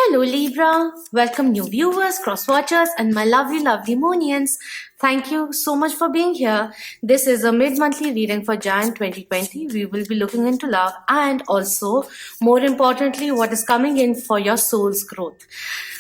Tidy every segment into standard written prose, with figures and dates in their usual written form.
Hello Libra, welcome new viewers, cross watchers and my lovely Moonians. Thank you so much for being here. This is a mid-monthly reading for Jan 2020. We will be looking into love and also, more importantly, what is coming in for your soul's growth.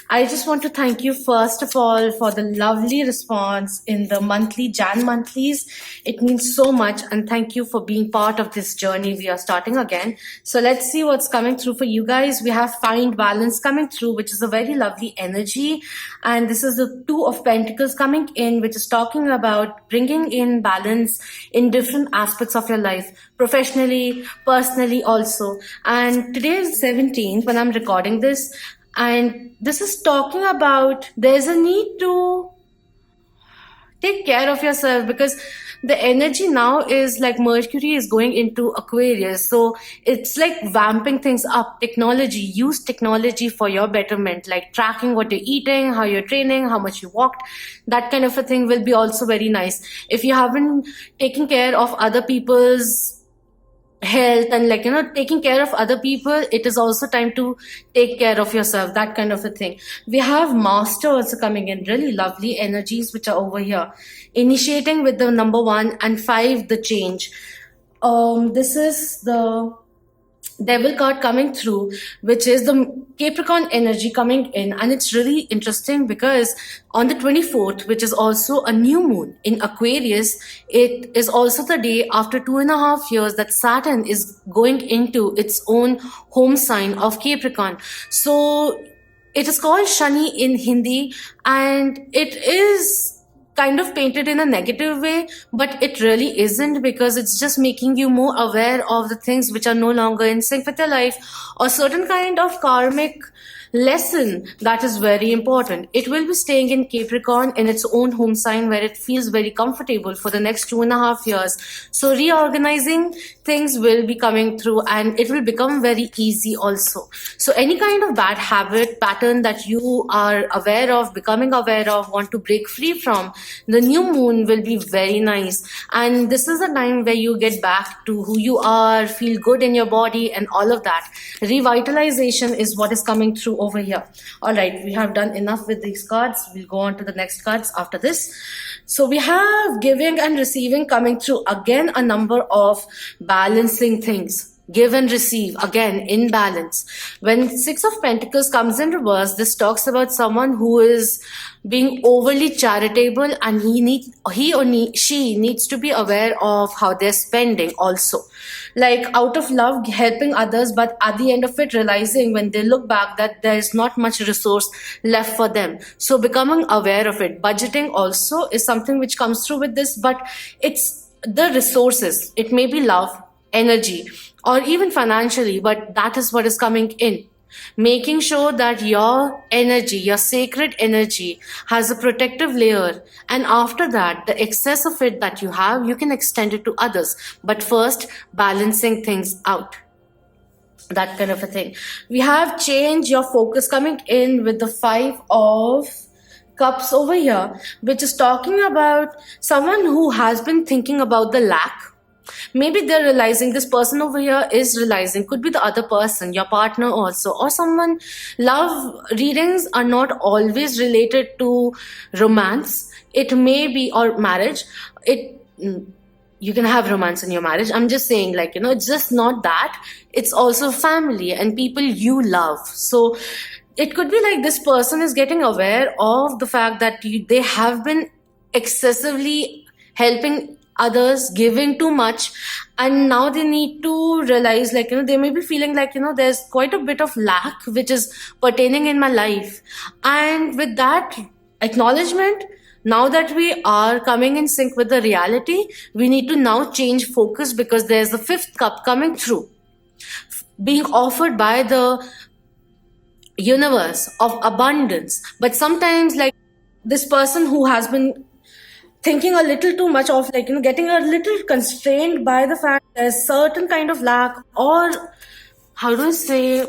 I just want to thank you first of all for the lovely response in the monthly Jan monthlies. It means so much, and thank you for being part of this journey. We are starting again. So let's see what's coming through for you guys. We have Find Balance coming through, which is a very lovely energy. And this is the Two of Pentacles coming in, which is talking about bringing in balance in different aspects of your life, professionally, personally also. And today is 17th when I'm recording this. And this is talking about there's a need to take care of yourself, because the energy now is like Mercury is going into Aquarius. So it's like vamping things up. Technology, use technology for your betterment, like tracking what you're eating, how you're training, how much you walked. That kind of a thing will be also very nice. If you haven't taken care of other people's health and taking care of other people, it is also time to take care of yourself, that kind of a thing. We have Master also coming in, really lovely energies which are over here, initiating with the number 1 and 5, the change. This is the Devil card coming through, which is the Capricorn energy coming in, and it's really interesting because on the 24th, which is also a new moon in Aquarius, it is also the day after 2.5 years that Saturn is going into its own home sign of Capricorn. So it is called Shani in Hindi, and it is kind of painted in a negative way, but it really isn't, because it's just making you more aware of the things which are no longer in sync with your life, or certain kind of karmic lesson that is very important. It will be staying in Capricorn in its own home sign, where it feels very comfortable for the next 2.5 years. So reorganizing things will be coming through, and it will become very easy also. So any kind of bad habit pattern that you are aware of, becoming aware of, want to break free from, the new moon will be very nice. And this is a time where you get back to who you are, feel good in your body and all of that. Revitalization is what is coming through over here. All right, we have done enough with these cards. We'll go on to the next cards after this. So we have giving and receiving coming through. Again, a number of balancing things. Give and receive, again, in balance. When 6 of Pentacles comes in reverse, this talks about someone who is being overly charitable, and she needs to be aware of how they're spending also. Like out of love, helping others, but at the end of it, realizing when they look back that there is not much resource left for them. So becoming aware of it. Budgeting also is something which comes through with this, but it's the resources. It may be love, energy, or even financially, but that is what is coming in. Making sure that your energy, your sacred energy, has a protective layer, and after that, the excess of it that you have, you can extend it to others. But first, balancing things out. That kind of a thing. We have change your focus coming in with the 5 of Cups over here, which is talking about someone who has been thinking about the lack. Maybe they're realizing, this person over here is realizing, could be the other person, your partner also, or someone. Love readings are not always related to romance. It may be, or marriage. You can have romance in your marriage. I'm just saying, it's just not that. It's also family and people you love. So it could be like this person is getting aware of the fact that they have been excessively helping others, giving too much, and now they need to realize, they may be feeling there's quite a bit of lack which is pertaining in my life. And with that acknowledgement, now that we are coming in sync with the reality, we need to now change focus, because there's the 5th cup coming through, being offered by the universe of abundance. But sometimes, this person who has been thinking a little too much of getting a little constrained by the fact there's certain kind of lack, or how do I say,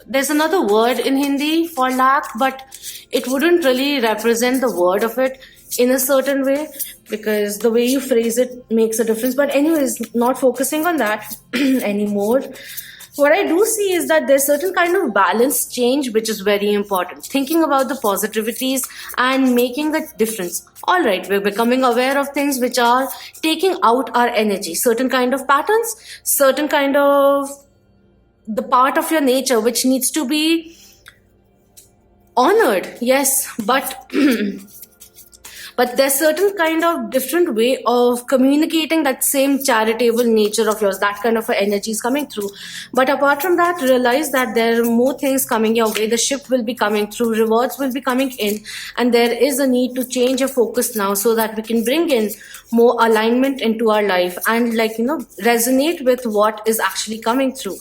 there's another word in Hindi for lack, but it wouldn't really represent the word of it in a certain way, because the way you phrase it makes a difference. But anyways, not focusing on that anymore. what I do see is that there's certain kind of balance change which is very important. Thinking about the positivities and making a difference. All right, we're becoming aware of things which are taking out our energy, certain kind of patterns, certain kind of the part of your nature which needs to be honored. Yes, but but there's certain kind of different way of communicating that same charitable nature of yours. That kind of energy is coming through. But apart from that, realize that there are more things coming your way. The ship will be coming through, rewards will be coming in, and there is a need to change your focus now so that we can bring in more alignment into our life and resonate with what is actually coming through.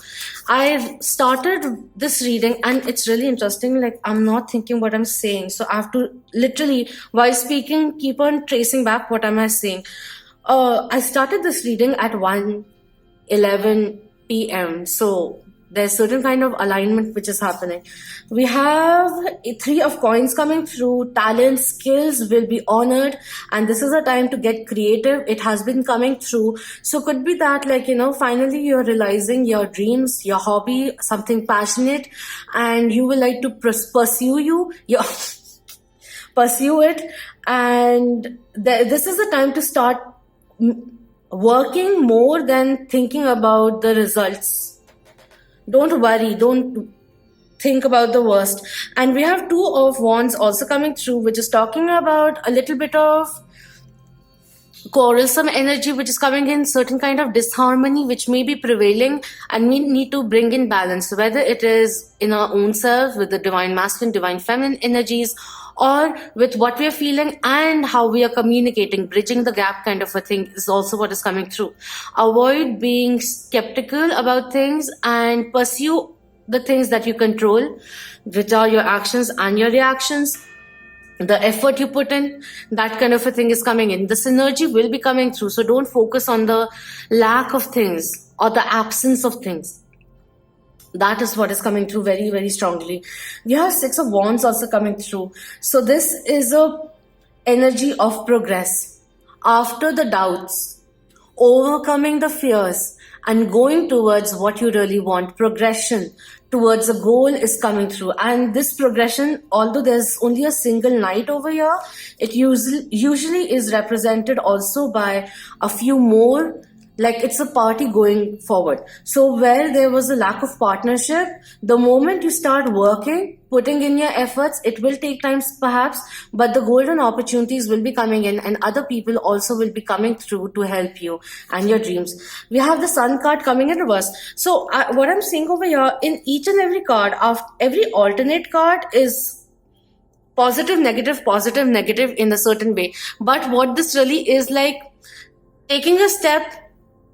I started this reading and it's really interesting. Like, I'm not thinking what I'm saying. So I have to literally, while speaking, keep on tracing back what am I saying. I started this reading at 1:11 p.m. So there's certain kind of alignment which is happening. We have a 3 of coins coming through. Talent, skills will be honored, and this is a time to get creative. It has been coming through. So could be that finally you're realizing your dreams, your hobby, something passionate, and you will like to pursue it. And this is the time to start working more than thinking about the results. Don't worry, don't think about the worst. And we have 2 of wands also coming through, which is talking about a little bit of quarrelsome energy which is coming in, certain kind of disharmony which may be prevailing, and we need to bring in balance, whether it is in our own self with the divine masculine, divine feminine energies, or with what we are feeling and how we are communicating. Bridging the gap kind of a thing is also what is coming through. Avoid being skeptical about things and pursue the things that you control, which are your actions and your reactions. The effort you put in, that kind of a thing is coming in. The synergy will be coming through. So don't focus on the lack of things or the absence of things. That is what is coming through very, very strongly. We have 6 of wands also coming through. So this is a energy of progress. After the doubts, overcoming the fears, and going towards what you really want, progression towards a goal is coming through. And this progression, although there's only a single night over here, it usually is represented also by a few more, like it's a party going forward. So where there was a lack of partnership, the moment you start working, putting in your efforts, it will take time perhaps, but the golden opportunities will be coming in, and other people also will be coming through to help you and your dreams. We have the Sun card coming in reverse. So what I'm seeing over here, in each and every card, every alternate card is positive, negative in a certain way. But what this really is, like taking a step,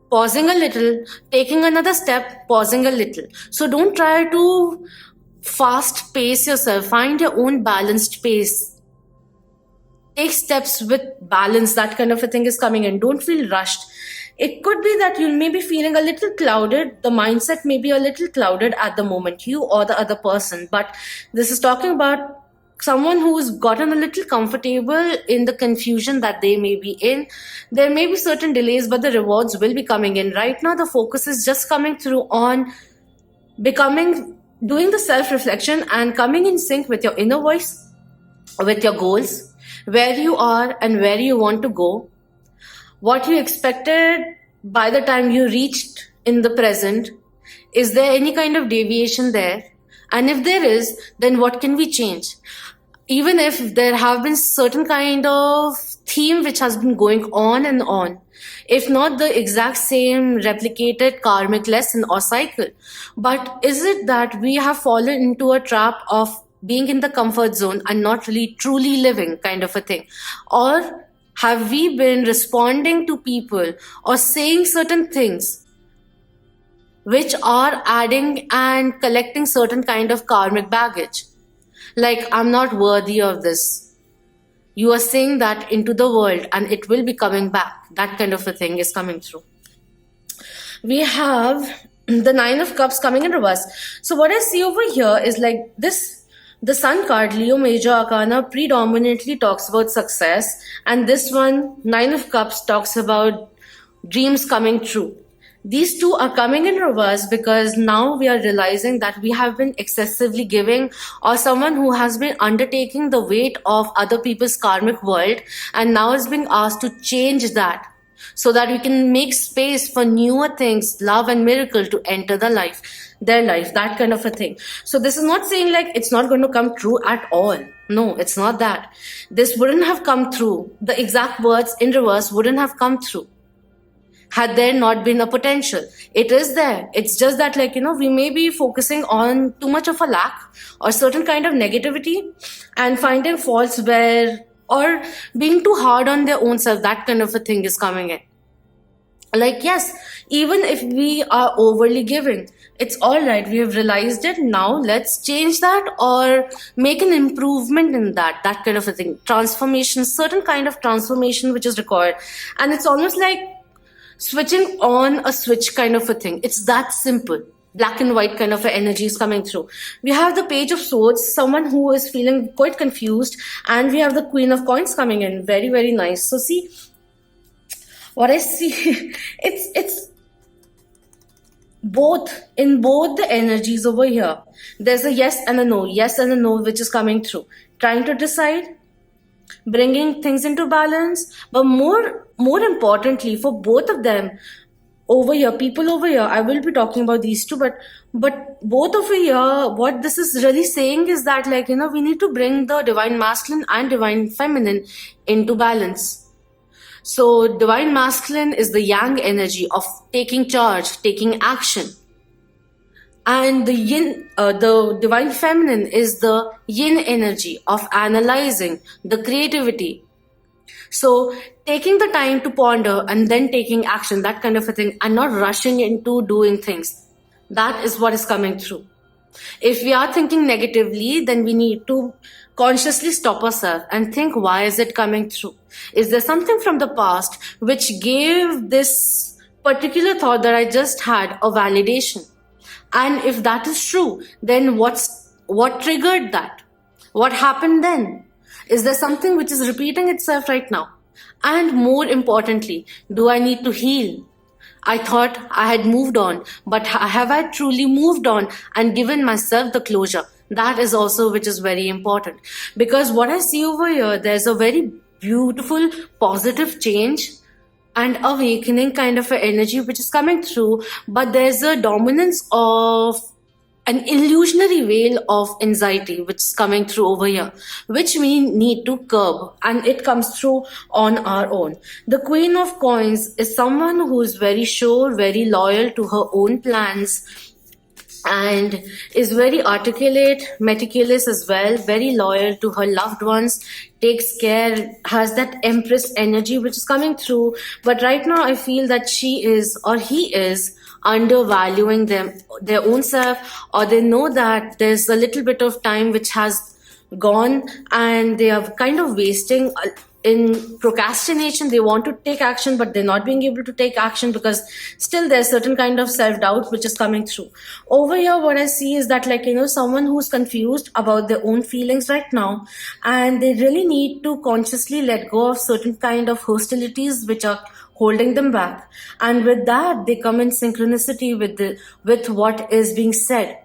pausing a little, taking another step, pausing a little. So don't try to fast pace yourself. Find your own balanced pace. Take steps with balance. That kind of a thing is coming in. Don't feel rushed. It could be that you may be feeling a little clouded. The mindset may be a little clouded at the moment, you or the other person. But this is talking about someone who's gotten a little comfortable in the confusion that they may be in. There may be certain delays, but the rewards will be coming in. Right now, the focus is just coming through on doing the self-reflection and coming in sync with your inner voice, with your goals, where you are and where you want to go, what you expected by the time you reached in the present. Is there any kind of deviation there? And if there is, then what can we change? Even if there have been certain kind of theme which has been going on and on, if not the exact same replicated karmic lesson or cycle, but is it that we have fallen into a trap of being in the comfort zone and not really truly living kind of a thing? Or have we been responding to people or saying certain things which are adding and collecting certain kind of karmic baggage? Like, I'm not worthy of this. You are saying that into the world and it will be coming back. That kind of a thing is coming through. We have the 9 of Cups coming in reverse. So what I see over here is like this. The Sun card, Leo Major Arcana, predominantly talks about success. And this one, 9 of Cups, talks about dreams coming true. These two are coming in reverse because now we are realizing that we have been excessively giving, or someone who has been undertaking the weight of other people's karmic world and now is being asked to change that so that we can make space for newer things, love and miracle to enter their life, that kind of a thing. So this is not saying like it's not going to come true at all. No, it's not that. This wouldn't have come through. The exact words in reverse wouldn't have come through had there not been a potential. It is there. It's just that, like, we may be focusing on too much of a lack or certain kind of negativity and finding faults where, or being too hard on their own self, that kind of a thing is coming in. Like, yes, even if we are overly giving, it's all right. We have realized it. Now let's change that or make an improvement in that kind of a thing. Transformation, certain kind of transformation which is required. And it's almost like switching on a switch kind of a thing. It's that simple. Black and white kind of a energy is coming through. We have the Page of Swords, someone who is feeling quite confused, and we have the Queen of Coins coming in. Very, very nice. So see, what I see, it's in both the energies over here. There's a yes and a no, which is coming through. Trying to decide, bringing things into balance, but more importantly for both of them over here, people over here, I will be talking about these two, but both over here, what this is really saying is that, like, we need to bring the divine masculine and divine feminine into balance. So divine masculine is the yang energy of taking charge, taking action. And the yin, the divine feminine is the yin energy of analyzing, the creativity. So taking the time to ponder and then taking action, that kind of a thing, and not rushing into doing things. That is what is coming through. If we are thinking negatively, then we need to consciously stop ourselves and think, why is it coming through? Is there something from the past which gave this particular thought that I just had a validation? And if that is true, then what triggered that? What happened then? Is there something which is repeating itself right now? And more importantly, do I need to heal? I thought I had moved on, but have I truly moved on and given myself the closure? That is also which is very important. Because what I see over here, there's a very beautiful positive change and awakening kind of an energy which is coming through, but there's a dominance of an illusionary veil of anxiety which is coming through over here, which we need to curb, and it comes through on our own. The Queen of Coins is someone who is very sure, very loyal to her own plans, and is very articulate, meticulous as well, very loyal to her loved ones, takes care, has that Empress energy which is coming through. But right now I feel that she is, or he is, undervaluing their own self, or they know that there's a little bit of time which has gone and they are kind of wasting in procrastination. They want to take action, but they're not being able to take action because still there's certain kind of self-doubt which is coming through. Over here, what I see is that, like, someone who's confused about their own feelings right now, and they really need to consciously let go of certain kind of hostilities which are holding them back. And with that, they come in synchronicity with what is being said.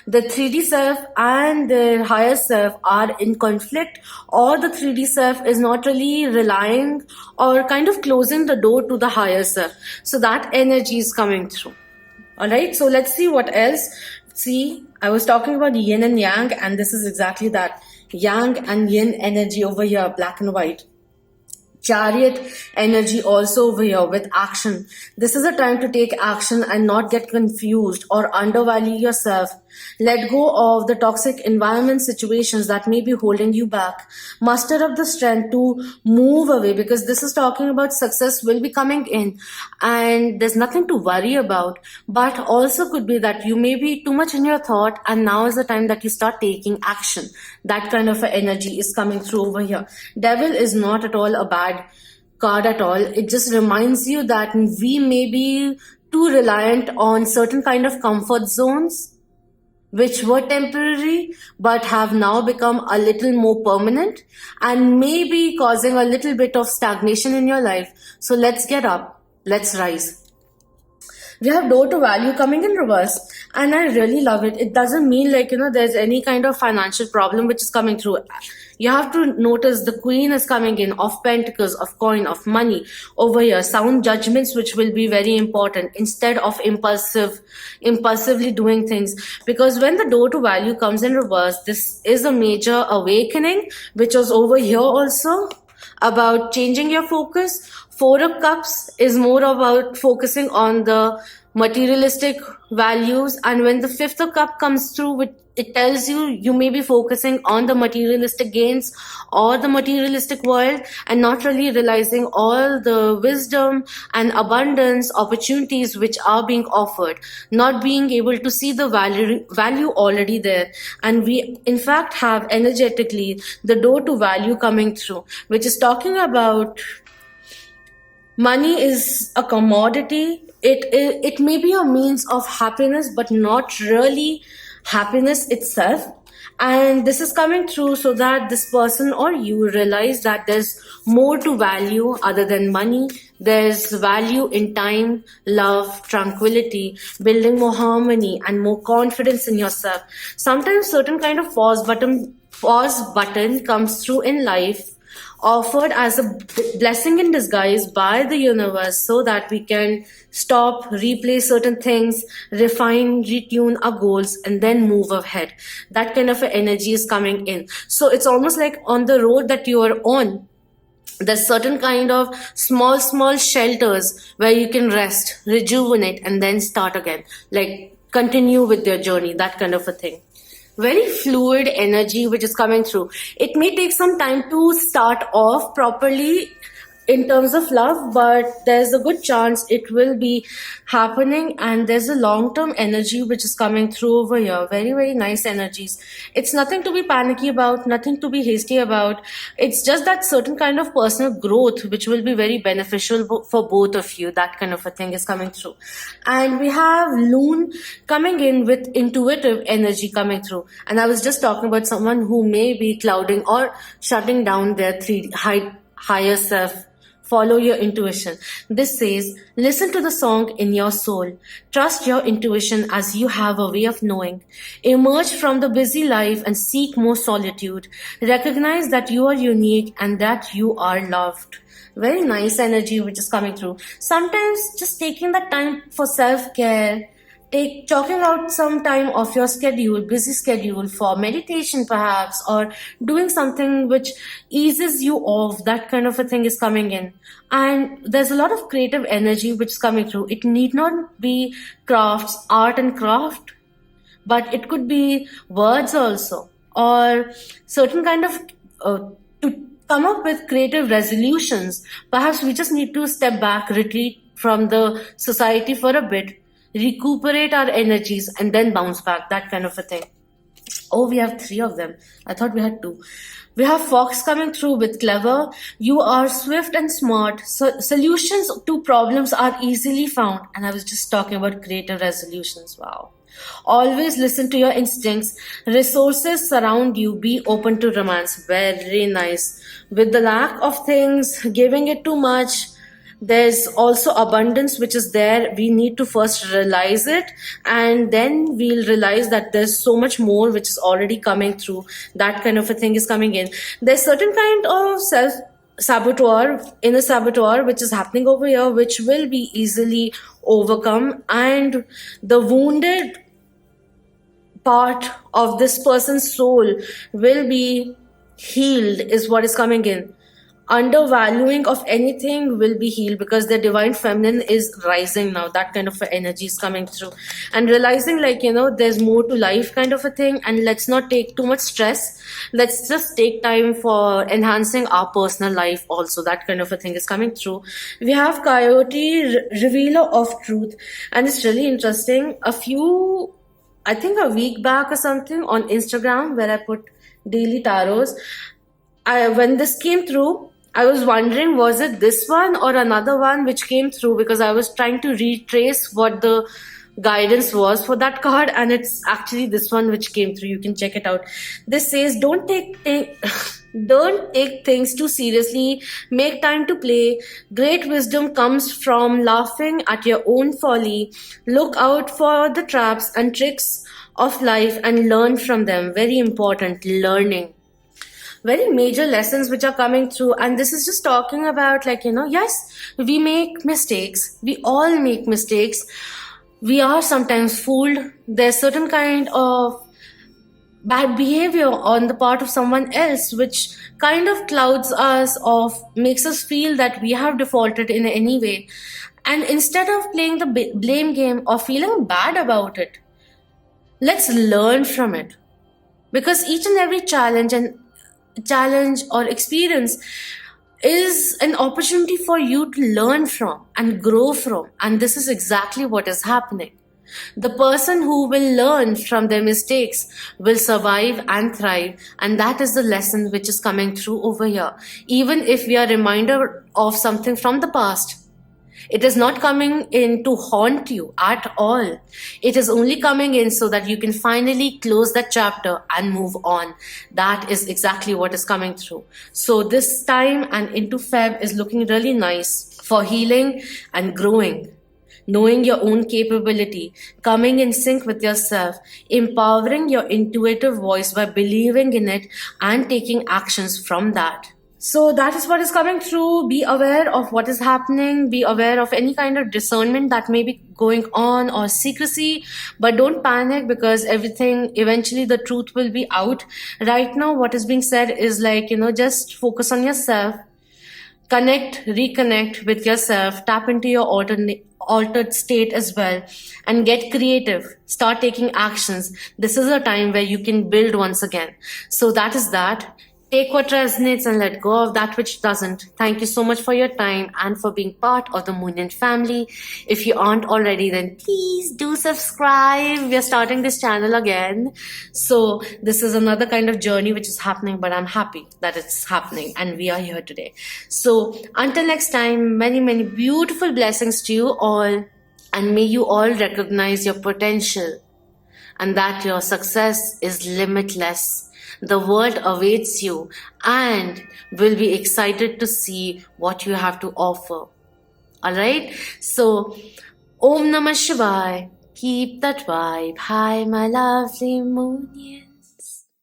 The 3D self and the higher self are in conflict, or the 3D self is not really relying or kind of closing the door to the higher self. So that energy is coming through. All right, so let's see what else. See, I was talking about yin and yang, and this is exactly that. Yang and yin energy over here, black and white. Chariot energy also over here with action. This is a time to take action and not get confused or undervalue yourself. Let go of the toxic environment situations that may be holding you back. Muster up the strength to move away, because this is talking about success will be coming in and there's nothing to worry about. But also could be that you may be too much in your thought, and now is the time that you start taking action. That kind of energy is coming through over here. Devil is not at all a bad card at all. It just reminds you that we may be too reliant on certain kind of comfort zones which were temporary but have now become a little more permanent and maybe causing a little bit of stagnation in your life. So let's get up, let's rise. We have door to value coming in reverse, and I really love it. It doesn't mean like, there's any kind of financial problem which is coming through. You have to notice the queen is coming in of pentacles, of coin, of money over here. Sound judgments which will be very important instead of impulsively doing things. Because when the door to value comes in reverse, this is a major awakening which was over here also about changing your focus. Four of Cups is more about focusing on the materialistic values, and when the Fifth of Cup comes through, it tells you may be focusing on the materialistic gains or the materialistic world and not really realizing all the wisdom and abundance opportunities which are being offered, not being able to see the value already there. And we in fact have energetically the door to value coming through, which is talking about money is a commodity. It may be a means of happiness, but not really happiness itself. And this is coming through so that this person or you realize that there's more to value other than money. There's value in time, love, tranquility, building more harmony and more confidence in yourself. Sometimes certain kind of pause button comes through in life, offered as a blessing in disguise by the universe, so that we can stop, replay certain things, refine, retune our goals, and then move ahead. That kind of energy is coming in. So it's almost like on the road that you are on, there's certain kind of small shelters where you can rest, rejuvenate, and then start again, like continue with your journey, that kind of a thing. Very fluid energy which is coming through. It may take some time to start off properly in terms of love, but there's a good chance it will be happening, and there's a long-term energy which is coming through over here. Very, very nice energies. It's nothing to be panicky about, nothing to be hasty about. It's just that certain kind of personal growth which will be very beneficial for both of you. That kind of a thing is coming through. And we have Loon coming in with intuitive energy coming through. And I was just talking about someone who may be clouding or shutting down their higher self. Follow your intuition. This says, listen to the song in your soul. Trust your intuition as you have a way of knowing. Emerge from the busy life and seek more solitude. Recognize that you are unique and that you are loved. Very nice energy which is coming through. Sometimes just taking the time for self-care, chalking out some time of your busy schedule for meditation perhaps, or doing something which eases you off, that kind of a thing is coming in. And there's a lot of creative energy which is coming through. It need not be art and craft, but it could be words also, or certain kind of to come up with creative resolutions. Perhaps we just need to step back, retreat from the society for a bit, recuperate our energies, and then bounce back, that kind of a thing. Oh, we have 3 of them. I thought we had 2. We have Fox coming through with clever. You are swift and smart. So solutions to problems are easily found. And I was just talking about creative resolutions. Wow. Always listen to your instincts. Resources surround you. Be open to romance. Very nice. With the lack of things, giving it too much, there's also abundance which is there. We need to first realize it, and then we'll realize that there's so much more which is already coming through. That kind of a thing is coming in. There's certain kind of inner saboteur which is happening over here, which will be easily overcome, and the wounded part of this person's soul will be healed, is what is coming in. Undervaluing of anything will be healed because the divine feminine is rising now. That kind of energy is coming through, and realizing there's more to life kind of a thing, and let's not take too much stress. Let's just take time for enhancing our personal life also. That kind of a thing is coming through. We have Coyote, revealer of truth, and it's really interesting. I think a week back or something on Instagram, where I put daily tarots, when this came through, I was wondering, was it this one or another one which came through, because I was trying to retrace what the guidance was for that card, and it's actually this one which came through. You can check it out. This says, don't take Don't take things too seriously. Make time to play. Great wisdom comes from laughing at your own folly. Look out for the traps and tricks of life and learn from them. Very important, learning. Very major lessons which are coming through, and this is just talking about, like, yes, we make mistakes. We all make mistakes. We are sometimes fooled. There's certain kind of bad behavior on the part of someone else which kind of clouds us or makes us feel that we have defaulted in any way, and instead of playing the blame game or feeling bad about it, let's learn from it, because each and every challenge or experience is an opportunity for you to learn from and grow from, and this is exactly what is happening. The person who will learn from their mistakes will survive and thrive, and that is the lesson which is coming through over here. Even if we are reminded of something from the past, it is not coming in to haunt you at all. It is only coming in so that you can finally close that chapter and move on. That is exactly what is coming through. So this time and into Feb is looking really nice for healing and growing. Knowing your own capability, coming in sync with yourself, empowering your intuitive voice by believing in it and taking actions from that. So that is what is coming through. Be aware of what is happening. Be aware of any kind of discernment that may be going on or secrecy. But don't panic, because everything, eventually the truth will be out. Right now, what is being said is like, just focus on yourself. Connect, reconnect with yourself. Tap into your altered state as well. And get creative. Start taking actions. This is a time where you can build once again. So that is that. Take what resonates and let go of that which doesn't. Thank you so much for your time and for being part of the Moonian family. If you aren't already, then please do subscribe. We are starting this channel again. So this is another kind of journey which is happening, but I'm happy that it's happening and we are here today. So until next time, many, many beautiful blessings to you all, and may you all recognize your potential and that your success is limitless. The world awaits you and will be excited to see what you have to offer. Alright? So, Om Namah Shivaya. Keep that vibe high, my lovely Moonian.